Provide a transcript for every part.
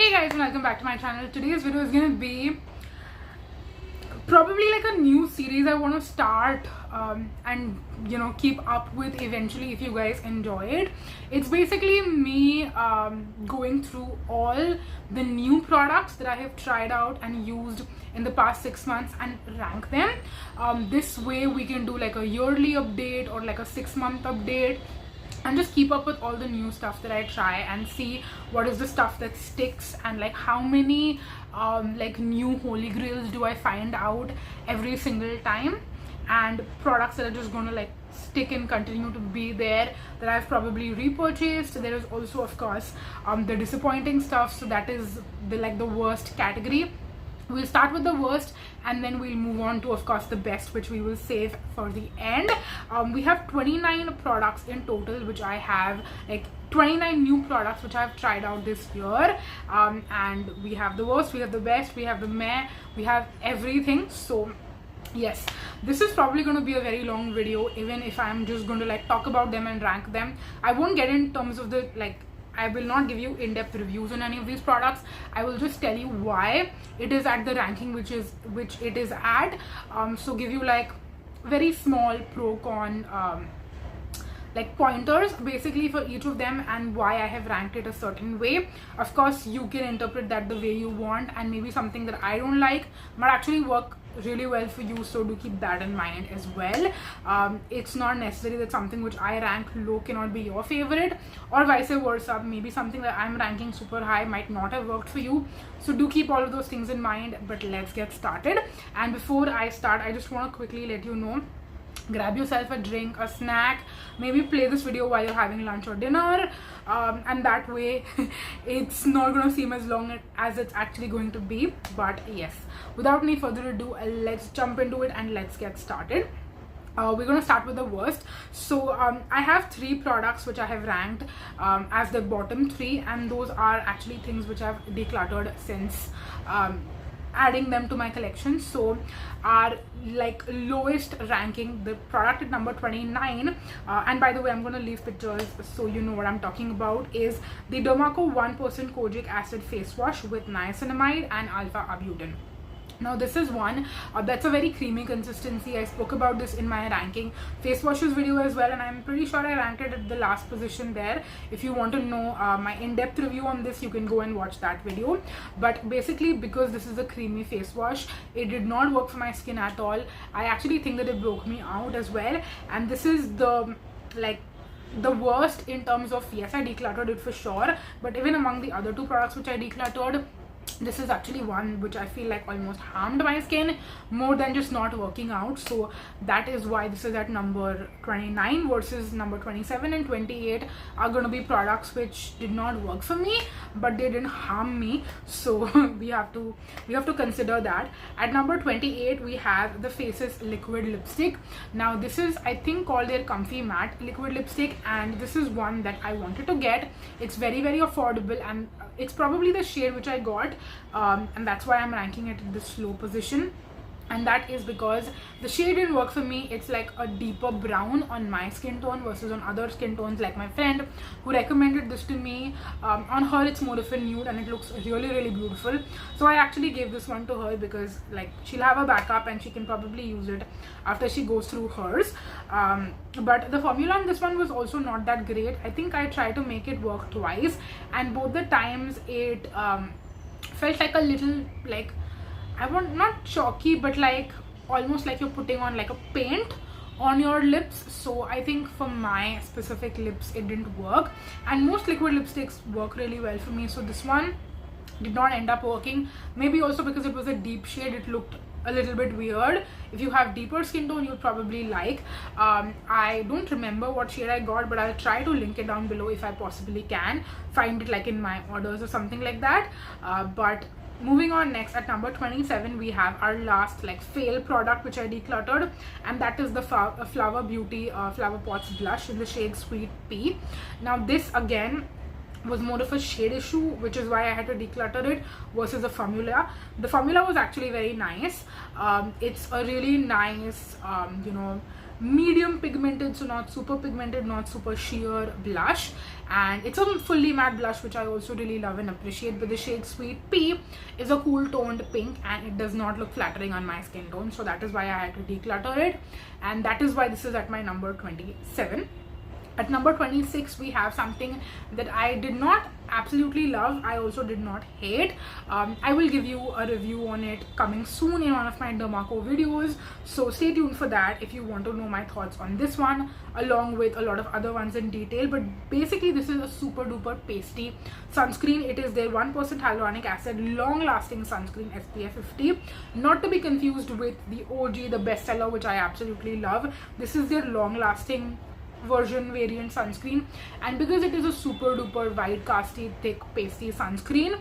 Hey guys, and welcome back to my channel. Today's video is gonna be probably like a new series I want to start and keep up with eventually if you guys enjoy it. It's basically me going through all the new products that I have tried out and used in the past 6 months and rank them. This way we can do like a yearly update or like a 6-month update and just keep up with all the new stuff that I try and see what is the stuff that sticks and like how many like new holy grails do I find out every single time, and products that are just gonna like stick and continue to be there that I've probably repurchased. There is also of course the disappointing stuff, so that is the worst category. We'll start with the worst and then we'll move on to of course the best, which we will save for the end. We have 29 products in total, which I have like 29 new products which I've tried out this year, and we have the worst, we have the best, we have the meh, we have everything. So yes, this is probably going to be a very long video, even if I'm just going to like talk about them and rank them. I won't get in terms of the I will not give you in-depth reviews on any of these products. I will just tell you why it is at the ranking which it is at. So give you like very small pro-con like pointers basically for each of them and why I have ranked it a certain way. Of course you can interpret that the way you want, and maybe something that I don't like might actually work really well for you, so do keep that in mind as well. It's not necessary that something which I rank low cannot be your favorite, or vice versa. Maybe something that I'm ranking super high might not have worked for you, so do keep all of those things in mind. But let's get started. And before I start, I just want to quickly let you know, grab yourself a drink, a snack, maybe play this video while you're having lunch or dinner, and that way it's not going to seem as long as it's actually going to be. But yes, without any further ado, let's jump into it and let's get started. We're going to start with the worst. So I have 3 products which I have ranked as the bottom 3, and those are actually things which I've decluttered since adding them to my collection. So our like lowest ranking, the product at number 29, and by the way I'm going to leave pictures so you know what I'm talking about, is the Dermaco 1% Kojic acid face wash with niacinamide and alpha arbutin. Now this is one that's a very creamy consistency. I spoke about this in my ranking face washes video as well, and I'm pretty sure I ranked it at the last position there. If you want to know my in-depth review on this, you can go and watch that video. But basically, because this is a creamy face wash, it did not work for my skin at all. I actually think that it broke me out as well, and this is the worst in terms of, yes, I decluttered it for sure, but even among the other 2 products which I decluttered, this is actually one which I feel like almost harmed my skin more than just not working out. So that is why this is at number 29 versus number 27 and 28 are going to be products which did not work for me, but they didn't harm me. So we have to consider that. At number 28 we have the Faces liquid lipstick. Now this is, I think, called their Comfy Matte liquid lipstick, and this is one that I wanted to get. It's very affordable, and it's probably the shade which I got, and that's why I'm ranking it in this low position. And that is because the shade didn't work for me. It's like a deeper brown on my skin tone versus on other skin tones, like my friend who recommended this to me. On her it's more of a nude and it looks really beautiful. So I actually gave this one to her because like she'll have a backup and she can probably use it after she goes through hers. But the formula on this one was also not that great. I think I tried to make it work twice, and both the times it felt like a little like, not chalky, but like almost like you're putting on like a paint on your lips. So I think for my specific lips it didn't work, and most liquid lipsticks work really well for me, so this one did not end up working. Maybe also because it was a deep shade, it looked a little bit weird. If you have deeper skin tone, you'll probably like. I don't remember what shade I got, but I'll try to link it down below if I possibly can find it, like in my orders or something like that. But moving on, next at number 27 we have our last like fail product which I decluttered, and that is the Flower Beauty Flower Pots blush in the shade Sweet Pea. Now this again was more of a shade issue, which is why I had to declutter it versus the formula. The formula was actually very nice. It's a really nice medium pigmented, so not super pigmented, not super sheer blush, and it's a fully matte blush, which I also really love and appreciate. But the shade Sweet Pea is a cool toned pink, and it does not look flattering on my skin tone, so that is why I had to declutter it, and that is why this is at my number 27. At number 26, we have something that I did not absolutely love, I also did not hate. I will give you a review on it coming soon in one of my Dermaco videos, so stay tuned for that if you want to know my thoughts on this one, along with a lot of other ones in detail. But basically, this is a super duper pasty sunscreen. It is their 1% hyaluronic acid long lasting sunscreen, SPF 50, not to be confused with the OG, the bestseller, which I absolutely love. This is their long lasting version variant sunscreen, and because it is a super duper wide casty thick pasty sunscreen,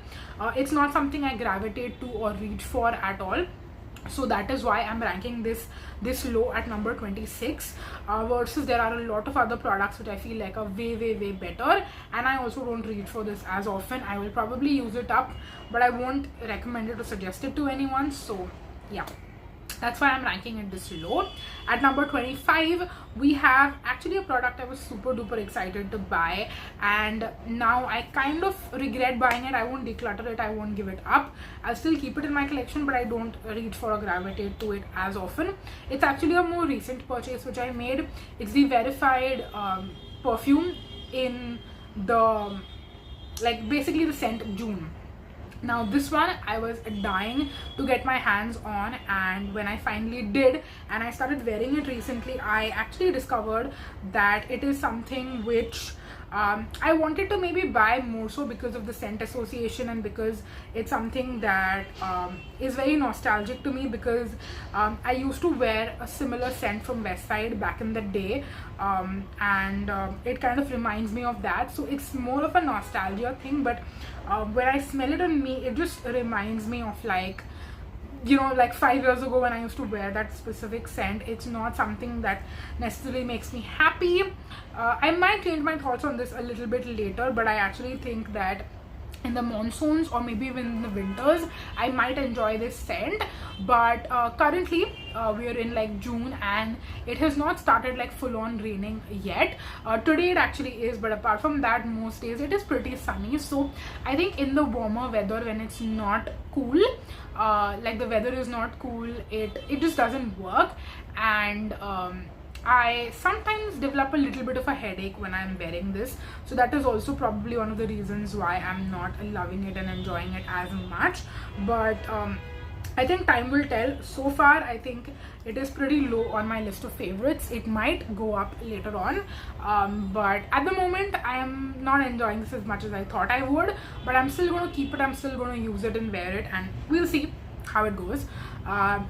it's not something I gravitate to or reach for at all, so that is why I'm ranking this low at number 26, versus there are a lot of other products which I feel like are way better, and I also don't reach for this as often. I will probably use it up, but I won't recommend it or suggest it to anyone, so yeah, that's why I'm ranking it this low. At number 25, we have actually a product I was super duper excited to buy, and now I kind of regret buying it. I won't declutter it, I won't give it up, I'll still keep it in my collection, but I don't reach for or gravitate to it as often. It's actually a more recent purchase which I made. It's the verified perfume in the, like, basically the scent June. Now this one I was dying to get my hands on, and when I finally did and I started wearing it recently, I actually discovered that it is something which I wanted to maybe buy more so because of the scent association, and because it's something that is very nostalgic to me, because I used to wear a similar scent from Westside back in the day, and it kind of reminds me of that, so it's more of a nostalgia thing. But when I smell it on me, it just reminds me of, like, you know, like 5 years ago when I used to wear that specific scent. It's not something that necessarily makes me happy. I might change my thoughts on this a little bit later, but I actually think that in the monsoons or maybe even in the winters I might enjoy this scent. But currently we are in like June and it has not started like full on raining yet. Today it actually is, but apart from that most days it is pretty sunny. So I think in the warmer weather, when it's not cool, like the weather is not cool, it just doesn't work. And I sometimes develop a little bit of a headache when I'm wearing this, so that is also probably one of the reasons why I'm not loving it and enjoying it as much. But I think time will tell. So far I think it is pretty low on my list of favorites. It might go up later on, but at the moment I am not enjoying this as much as I thought I would. But I'm still going to keep it, I'm still going to use it and wear it, and we'll see how it goes.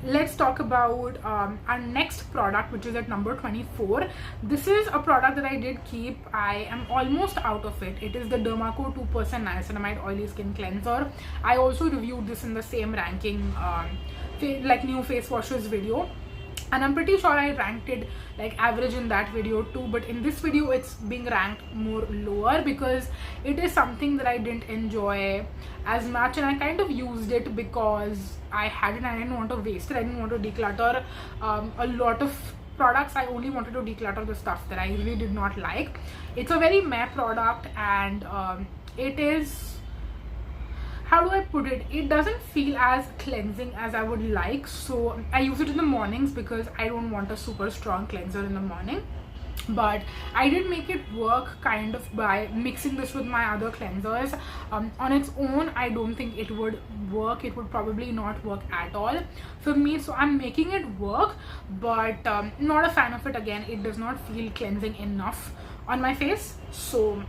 Let's talk about our next product, which is at number 24. This is a product that I did keep. I am almost out of it. It is the Dermaco 2% Niacinamide Oily Skin Cleanser. I also reviewed this in the same ranking like new face washes video, and I'm pretty sure I ranked it like average in that video too, but in this video it's being ranked more lower because it is something that I didn't enjoy as much, and I kind of used it because I had it and I didn't want to waste it. I didn't want to declutter a lot of products. I only wanted to declutter the stuff that I really did not like. It's a very meh product, and it is, how do I put it, it doesn't feel as cleansing as I would like. So I use it in the mornings because I don't want a super strong cleanser in the morning. But I did make it work kind of by mixing this with my other cleansers. On its own I don't think it would work. It would probably not work at all for me, so I'm making it work, but not a fan of it. Again, it does not feel cleansing enough on my face. So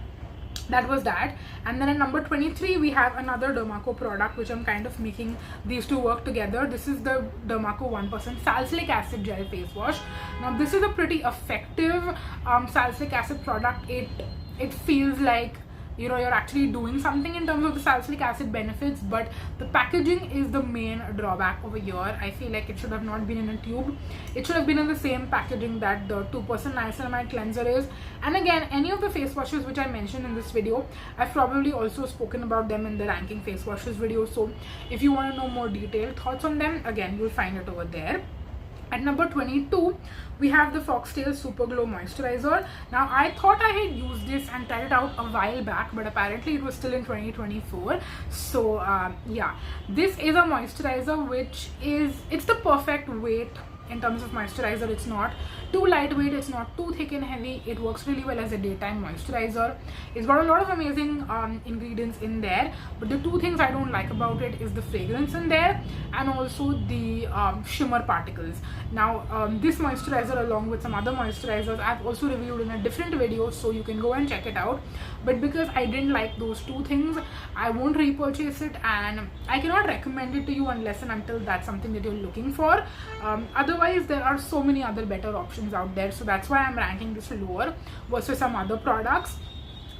that was that. And then at number 23 we have another Dermaco product which I'm kind of making these two work together. This is the Dermaco 1% Salicylic Acid Gel Face Wash. Now this is a pretty effective salicylic acid product. It feels like, you know, you're actually doing something in terms of the salicylic acid benefits, but the packaging is the main drawback over here. I feel like it should have not been in a tube. It should have been in the same packaging that the 2% niacinamide cleanser is. And again, any of the face washes which I mentioned in this video, I've probably also spoken about them in the ranking face washes video. So if you want to know more detailed thoughts on them, again, you'll find it over there. At number 22, we have the Foxtale Super Glow Moisturizer. Now, I thought I had used this and tried it out a while back, but apparently it was still in 2024. So, yeah, this is a moisturizer which is, it's the perfect weight in terms of moisturizer. It's not too lightweight, it's not too thick and heavy. It works really well as a daytime moisturizer. It's got a lot of amazing ingredients in there, but the two things I don't like about it is the fragrance in there and also the shimmer particles. Now this moisturizer, along with some other moisturizers, I've also reviewed in a different video, so you can go and check it out. But because I didn't like those two things, I won't repurchase it, and I cannot recommend it to you unless and until that's something that you're looking for. Otherwise, there are so many other better options out there, so that's why I'm ranking this lower versus some other products.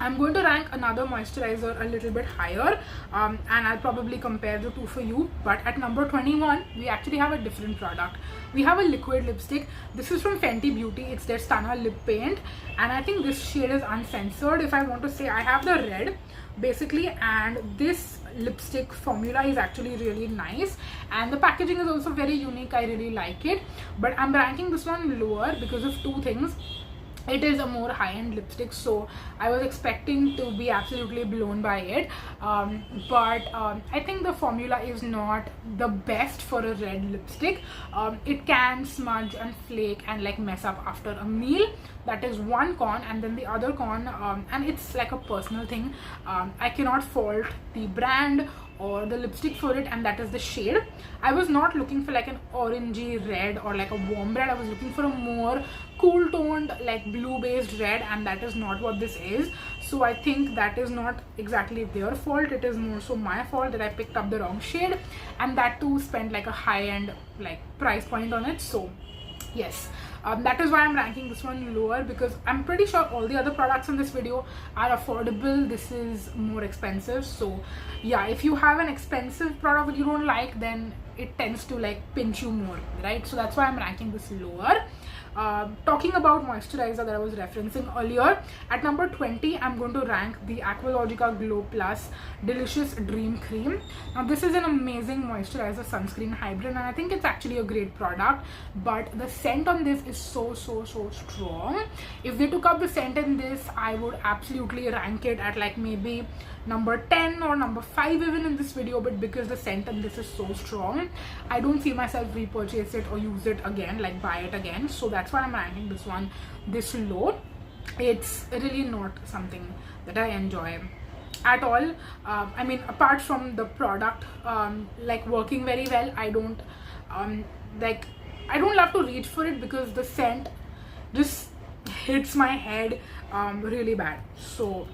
I'm going to rank another moisturizer a little bit higher, and I'll probably compare the two for you. But at number 21, we actually have a different product. We have a liquid lipstick. This is from Fenty Beauty. It's their Stunna lip paint, and I think this shade is Uncensored. If I want to say, I have the red basically, and this lipstick formula is actually really nice, and the packaging is also very unique. I really like it, but I'm ranking this one lower because of two things. It is a more high-end lipstick, so I was expecting to be absolutely blown by it, but I think the formula is not the best for a red lipstick. It can smudge and flake and like mess up after a meal. That is one con. And then the other con, and it's like a personal thing, I cannot fault the brand or the lipstick for it, and that is the shade. I was not looking for like an orangey red or like a warm red. I was looking for a more cool toned, like blue based red, and that is not what this is. So I think that is not exactly their fault. It is more so my fault that I picked up the wrong shade, and that too spent like a high end like price point on it. So yes, that is why I'm ranking this one lower, because I'm pretty sure all the other products in this video are affordable. This is more expensive. So yeah, if you have an expensive product that you don't like, then it tends to like pinch you more, right? So that's why I'm ranking this lower. Talking about moisturizer that I was referencing earlier, at number 20, I'm going to rank the Aqualogica Glow Plus Delicious Dream Cream. Now this is an amazing moisturizer sunscreen hybrid, and I think it's actually a great product, but the scent on this is so strong. If they took up the scent in this, I would absolutely rank it at like maybe number 10 or number 5 even in this video, but because the scent in this is so strong, I don't see myself repurchase it or use it again, like buy it again. So that's why I'm ranking this one this low. It's really not something that I enjoy at all. I mean, apart from the product like working very well, I don't love to reach for it because the scent just hits my head really bad. So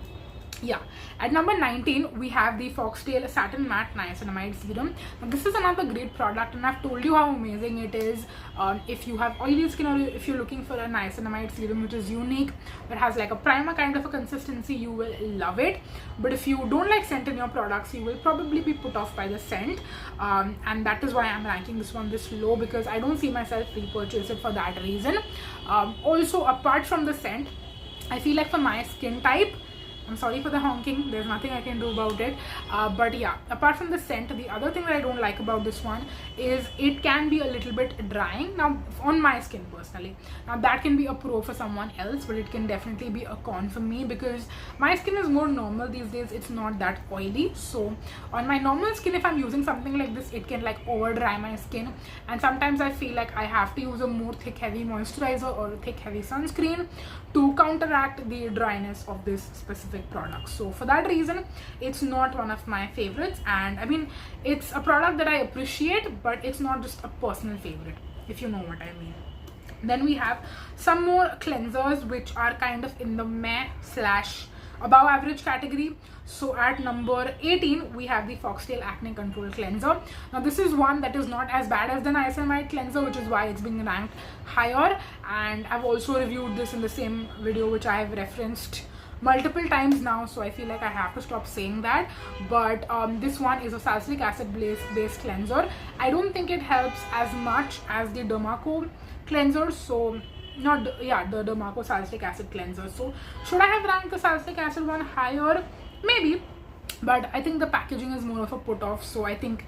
yeah, at number 19, we have the Foxtale Satin Matte Niacinamide Serum. Now, this is another great product, and I've told you how amazing it is. If you have oily skin, or if you're looking for a niacinamide serum which is unique, that has like a primer kind of a consistency, you will love it. But if you don't like scent in your products, you will probably be put off by the scent, and that is why I'm ranking this one this low, because I don't see myself repurchase it for that reason. Also, apart from the scent, I feel like for my skin type, I'm sorry for the honking, there's nothing I can do about it, but yeah, apart from the scent, the other thing that I don't like about this one is it can be a little bit drying. Now on my skin personally, now that can be a pro for someone else, but it can definitely be a con for me because my skin is more normal these days. It's not that oily, so on my normal skin, if I'm using something like this, it can like over dry my skin, and sometimes I feel like I have to use a more thick heavy moisturizer or a thick heavy sunscreen to counteract the dryness of this specific product. So for that reason, it's not one of my favorites, and I mean, it's a product that I appreciate, but it's not just a personal favorite, if you know what I mean. Then we have some more cleansers which are kind of in the meh / above average category. So at number 18, we have the Foxtale Acne Control Cleanser. Now this is one that is not as bad as the Niacinamide cleanser, which is why it's being ranked higher, and I've also reviewed this in the same video which I have referenced multiple times now, so I feel like I have to stop saying that. But this one is a salicylic acid based cleanser. I don't think it helps as much as the Dermaco cleanser, so not the Dermaco salicylic acid cleanser. So should I have ranked the salicylic acid one higher? Maybe, but I think the packaging is more of a put off, so I think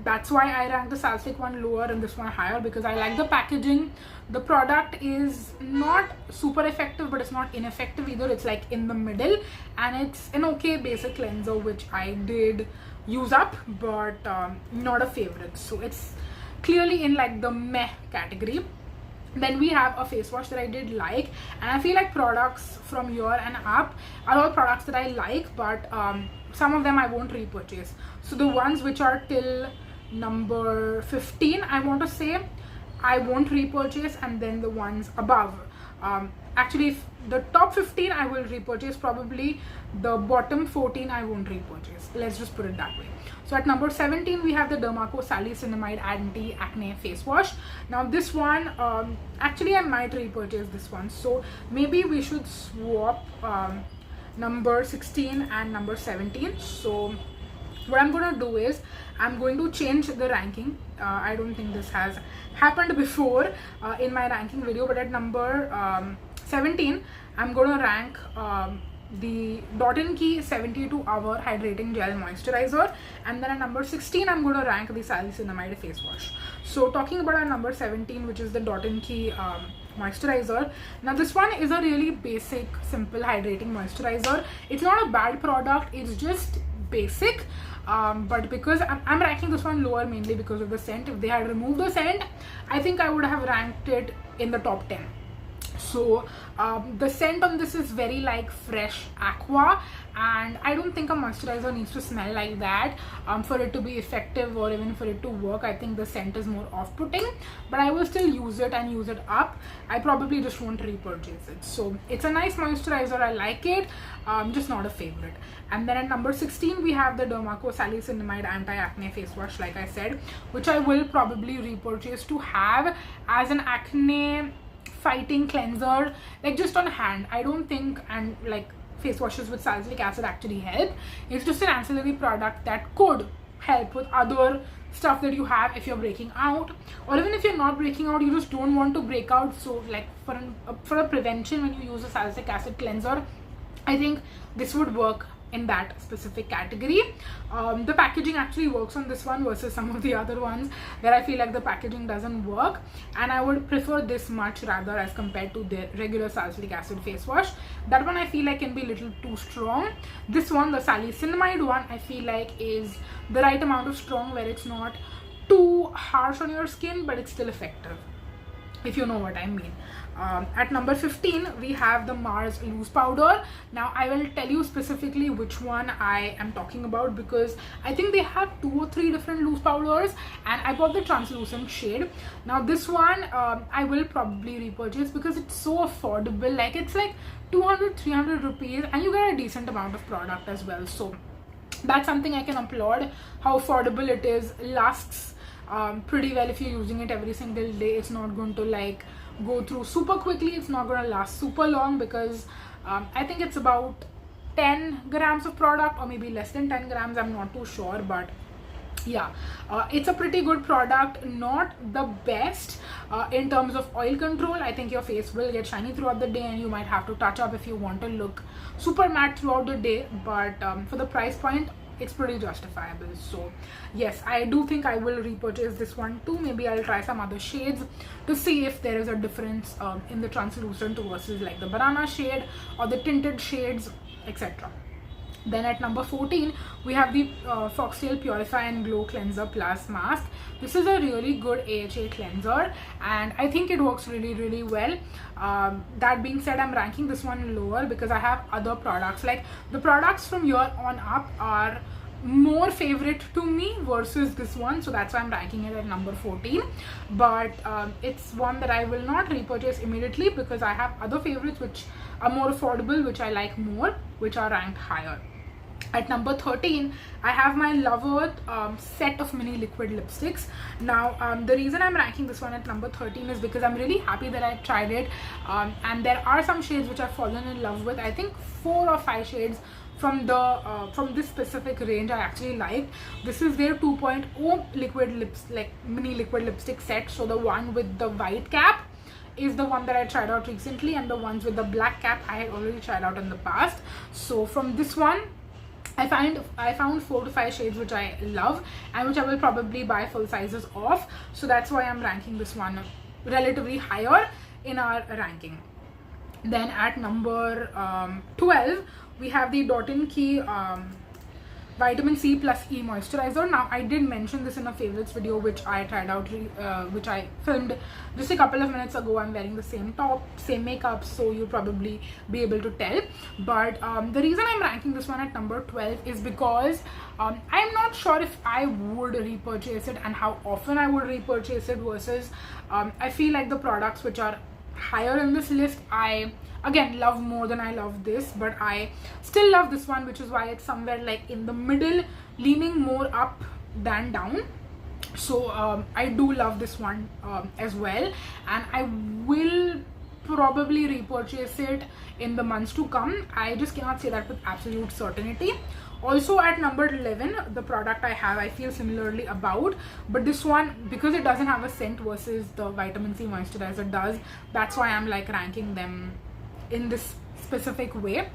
that's why I rank the Sali-Cinamide one lower and this one higher, because I like the packaging. The product is not super effective, but it's not ineffective either. It's like in the middle, and it's an okay basic cleanser which I did use up, but not a favorite. So it's clearly in like the meh category. Then we have a face wash that I did like, and I feel like products from here and up are all products that I like, but some of them I won't repurchase. So the ones which are till number 15, I want to say, I won't repurchase, and then the ones above, actually if the top 15 I will repurchase, probably the bottom 14 I won't repurchase, let's just put it that way. So at number 17 we have the Dermaco Sali-Cinamide Anti-Acne Face Wash. Now this one, actually I might repurchase this one, so maybe we should swap number 16 and number 17. So what I'm going to do is I'm going to change the ranking. I don't think this has happened before in my ranking video, but at number 17 I'm going to rank the Dot & Key 72 Hour Hydrating Gel Moisturizer, and then at number 16 I'm going to rank the Sali-Cinamide Face Wash. So talking about our number 17, which is the Dot & Key moisturizer. Now this one is a really basic, simple hydrating moisturizer. It's not a bad product, it's just basic, but because I'm ranking this one lower mainly because of the scent. If they had removed the scent, I think I would have ranked it in the top 10. So the scent on this is very like fresh aqua, and I don't think a moisturizer needs to smell like that for it to be effective or even for it to work. I think the scent is more off-putting, but I will still use it and use it up. I probably just won't repurchase it. So it's a nice moisturizer, I like it, just not a favorite. And then at number 16 we have the Dermaco Sali-Cinamide Anti-Acne Face Wash, like I said, which I will probably repurchase to have as an acne fighting cleanser, like just on hand. I don't think, and like face washes with salicylic acid actually help. It's just an ancillary product that could help with other stuff that you have if you're breaking out, or even if you're not breaking out, you just don't want to break out. So like for a prevention, when you use a salicylic acid cleanser, I think this would work in that specific category. The packaging actually works on this one versus some of the other ones where I feel like the packaging doesn't work, and I would prefer this much rather as compared to the regular salicylic acid face wash. That one I feel like can be a little too strong. This one, the Sali-Cinamide one, I feel like is the right amount of strong where it's not too harsh on your skin, but it's still effective, if you know what I mean. At number 15 we have the Mars loose powder. Now I will tell you specifically which one I am talking about, because I think they have 2 or 3 different loose powders, and I bought the translucent shade. Now this one I will probably repurchase because it's so affordable. Like it's like 200-300 rupees, and you get a decent amount of product as well. So that's something I can applaud, how affordable it is. Lasts pretty well if you're using it every single day. It's not going to like go through super quickly, it's not going to last super long, because I think it's about 10 grams of product, or maybe less than 10 grams, I'm not too sure, but yeah, it's a pretty good product. Not the best in terms of oil control. I think your face will get shiny throughout the day, and you might have to touch up if you want to look super matte throughout the day, but for the price point, it's pretty justifiable. So yes, I do think I will repurchase this one too. Maybe I'll try some other shades to see if there is a difference in the translucent versus like the banana shade or the tinted shades, etc. Then at number 14 we have the Foxtale Purify and Glow Cleanser Plus Mask. This is a really good AHA cleanser, and I think it works really well. That being said, I'm ranking this one lower because I have other products. Like the products from here on up are more favorite to me versus this one, so that's why I'm ranking it at number 14. But it's one that I will not repurchase immediately because I have other favorites which are more affordable, which I like more, which are ranked higher. At number 13 I have my Love Earth set of mini liquid lipsticks. Now the reason I'm ranking this one at number 13 is because I'm really happy that I tried it, and there are some shades which I've fallen in love with. I think 4 or 5 shades from this specific range I actually liked. This is their 2.0 liquid lips, like mini liquid lipstick set. So the one with the white cap is the one that I tried out recently, and the ones with the black cap I had already tried out in the past. So from this one I found 4 to 5 shades which I love and which I will probably buy full sizes of. So that's why I'm ranking this one relatively higher in our ranking. Then at number 12, we have the Dot & Key Vitamin C plus E moisturizer. Now I did mention this in a favorites video which I tried out, which I filmed just a couple of minutes ago. I'm wearing the same top, same makeup, so you'll probably be able to tell. But the reason I'm ranking this one at number 12 is because I'm not sure if I would repurchase it and how often I would repurchase it versus I feel like the products which are higher in this list I again love more than I love this, but I still love this one, which is why it's somewhere like in the middle, leaning more up than down. So I do love this one as well, and I will probably repurchase it in the months to come. I just cannot say that with absolute certainty. Also at number 11, the product I feel similarly about, but this one, because it doesn't have a scent versus the vitamin C moisturizer does, that's why I'm like ranking them in this specific way.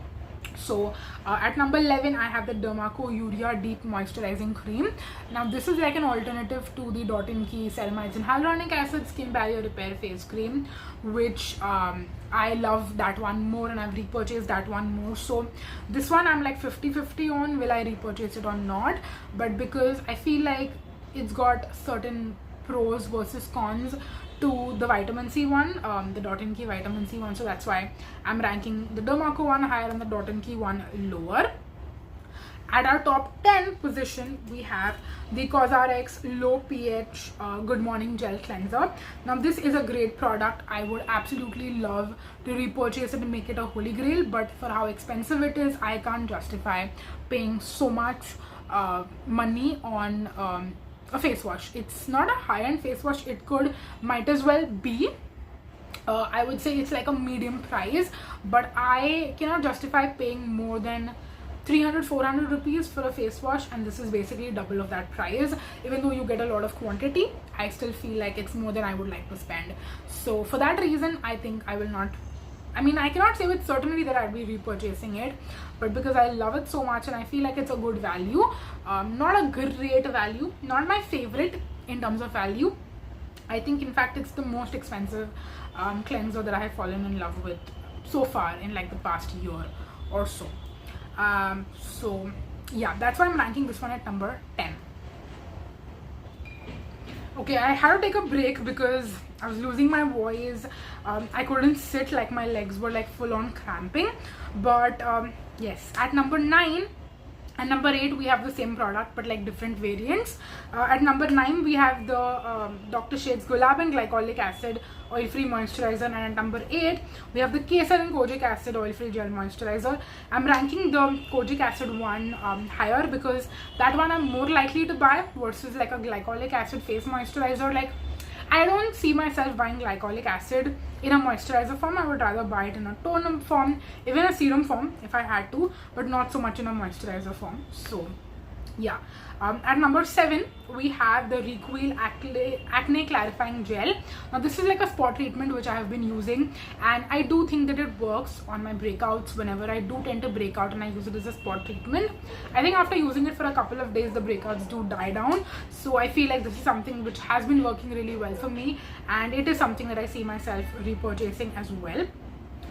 So at number 11, I have the Dermaco Urea Deep Moisturizing Cream. Now this is like an alternative to the Dot & Key Ceramide and Hyaluronic Acid Skin Barrier Repair Face Cream, which I love that one more, and I've repurchased that one more. So this one I'm like 50-50 on, will I repurchase it or not? But because I feel like it's got certain pros versus cons to the vitamin C one, the Dot & Key vitamin C one, so that's why I'm ranking the Dermaco one higher and the Dot & Key one lower. At our top 10 position, we have the Cosrx Low pH Good Morning Gel Cleanser. Now this is a great product. I would absolutely love to repurchase it and make it a holy grail, but for how expensive it is, I can't justify paying so much money on a face wash. It's not a high-end face wash. It might as well be. I would say it's like a medium price, but I cannot justify paying more than 300-400 rupees for a face wash, and this is basically double of that price. Even though you get a lot of quantity, I still feel like it's more than I would like to spend. So for that reason, I think I will not, I mean, I cannot say with certainty that I'll be repurchasing it, but because I love it so much and I feel like it's a good value, not a great value, not my favorite in terms of value. I think in fact it's the most expensive cleanser that I have fallen in love with so far in like the past year or so. So yeah, that's why I'm ranking this one at number 10. Okay, I had to take a break because I was losing my voice. I couldn't sit, like my legs were like full on cramping. But yes, at number 9 and number 8 we have the same product but like different variants. At number 9 we have the Dr. Sheths Gulab and Glycolic Acid Oil Free Moisturizer, and at number 8 we have the Kesar and Kojic Acid Oil Free Gel Moisturizer. I'm ranking the Kojic Acid one higher because that one I'm more likely to buy versus like a Glycolic Acid face moisturizer. Like, I don't see myself buying Glycolic Acid in a moisturizer form. I would rather buy it in a toner form, even a serum form if I had to, but not so much in a moisturizer form. So yeah, at number 7 we have the Recoil Acne Clarifying Gel. Now this is like a spot treatment which I have been using, and I do think that it works on my breakouts whenever I do tend to break out, and I use it as a spot treatment. I think after using it for a couple of days the breakouts do die down, so I feel like this is something which has been working really well for me, and it is something that I see myself repurchasing as well.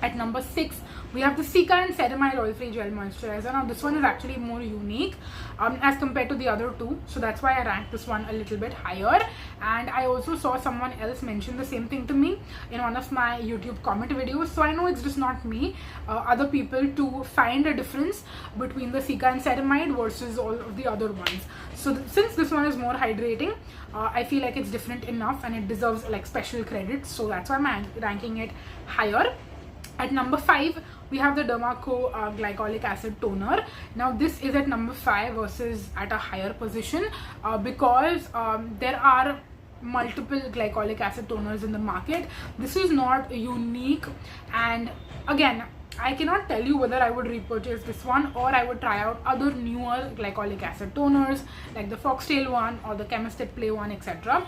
At number 6 we have the Cica and Ceramide Oil Free Gel Moisturizer. Now this one is actually more unique as compared to the other two, so that's why I ranked this one a little bit higher. And I also saw someone else mention the same thing to me in one of my YouTube comment videos, so I know it's just not me, other people to find a difference between the Cica and Ceramide versus all of the other ones. So since this one is more hydrating, I feel like it's different enough and it deserves like special credit, so that's why I'm ranking it higher. At number 5 we have the Dermaco Glycolic Acid Toner. Now this is at number 5 versus at a higher position because there are multiple glycolic acid toners in the market. This is not unique, and again I cannot tell you whether I would repurchase this one or I would try out other newer glycolic acid toners like the Foxtale one or the Chemist at Play one, etc.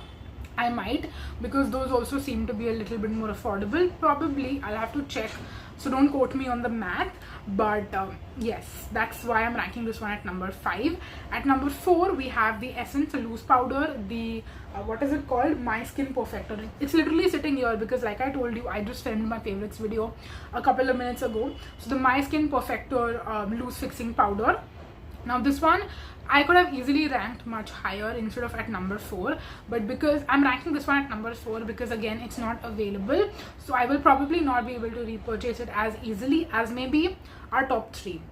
I might, because those also seem to be a little bit more affordable. Probably, I'll have to check, so don't quote me on the math. But yes, that's why I'm ranking this one at number 5. At number 4, we have the Essence Loose Powder, the what is it called? My Skin Perfector. It's literally sitting here because, like I told you, I just filmed my favorites video a couple of minutes ago. So the My Skin Perfector Loose Fixing Powder. Now this one, I could have easily ranked much higher instead of at number 4, but because I'm ranking this one at number 4 because again it's not available, so I will probably not be able to repurchase it as easily as maybe our top 3.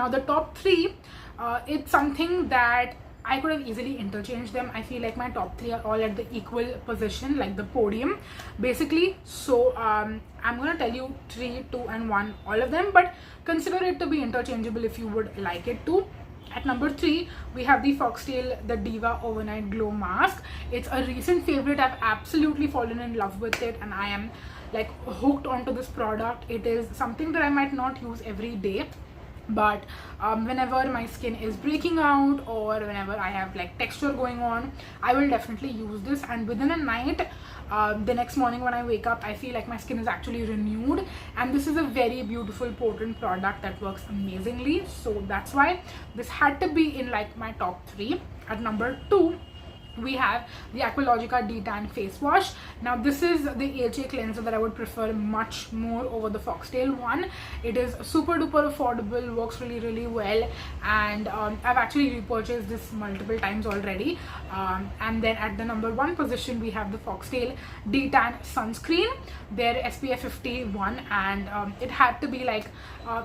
Now the top 3, it's something that I could have easily interchanged them. I feel like my top 3 are all at the equal position, like the podium basically. So I'm gonna tell you 3, 2 and 1, all of them, but consider it to be interchangeable if you would like it to. At number 3, we have the Foxtale, the Diva Overnight Glow Mask. It's a recent favorite. I've absolutely fallen in love with it and I am like hooked onto this product. It is something that I might not use every day, but whenever my skin is breaking out or whenever I have like texture going on, I will definitely use this, and within a night, the next morning when I wake up, I feel like my skin is actually renewed. And this is a very beautiful, potent product that works amazingly, so that's why this had to be in like my top 3. At number 2, we have the Aqualogica Detan Face Wash. Now this is the AHA cleanser that I would prefer much more over the Foxtale one. It is super duper affordable, works really well, and I've actually repurchased this multiple times already. And then at the number 1 position, we have the Foxtale Detan Sunscreen, their SPF 51, and it had to be like,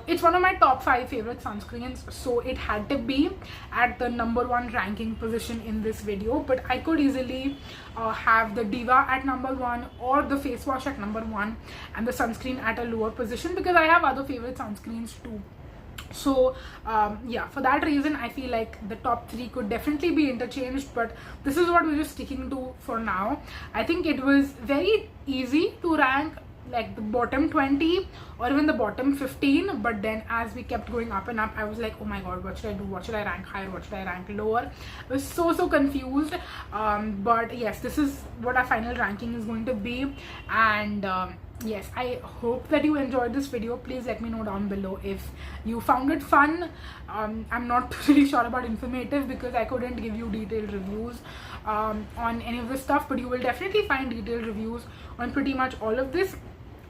it's one of my top 5 favorite sunscreens, so it had to be at the number 1 ranking position in this video. But I could easily have the Diva at number 1 or the face wash at number 1 and the sunscreen at a lower position because I have other favorite sunscreens too. So yeah, for that reason I feel like the top 3 could definitely be interchanged, but this is what we're just sticking to for now. I think it was very easy to rank like the bottom 20 or even the bottom 15, but then as we kept going up and up, I was like, oh my god, what should I do? What should I rank higher? What should I rank lower? I was so confused. But yes, this is what our final ranking is going to be. And yes, I hope that you enjoyed this video. Please let me know down below if you found it fun. I'm not really sure about informative because I couldn't give you detailed reviews on any of this stuff, but you will definitely find detailed reviews on pretty much all of this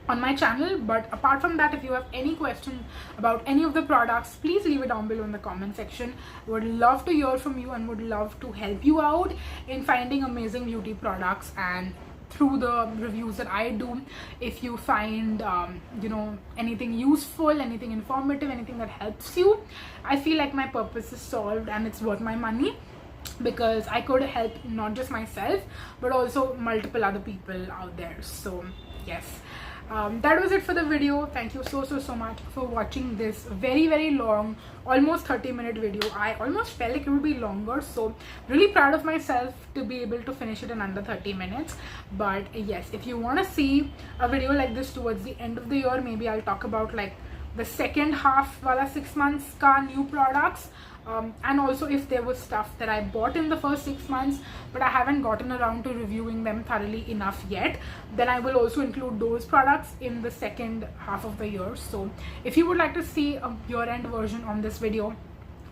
on my channel. But apart from that, if you have any question about any of the products, please leave it down below in the comment section. Would love to hear from you and would love to help you out in finding amazing beauty products. And through the reviews that I do, if you find you know, anything useful, anything informative, anything that helps you, I feel like my purpose is solved and it's worth my money, because I could help not just myself but also multiple other people out there. So yes, that was it for the video. Thank you so much for watching this very long, almost 30-minute video. I almost felt like it would be longer, so really proud of myself to be able to finish it in under 30 minutes. But yes, if you want to see a video like this towards the end of the year, maybe I'll talk about like the second half wala 6 months ka new products, and also if there was stuff that I bought in the first 6 months but I haven't gotten around to reviewing them thoroughly enough yet, then I will also include those products in the second half of the year. So if you would like to see a year-end version on this video,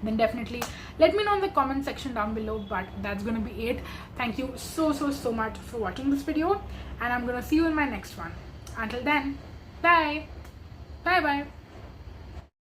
then definitely let me know in the comment section down below. But that's gonna be it. Thank you so much for watching this video, and I'm gonna see you in my next one. Until then, bye bye.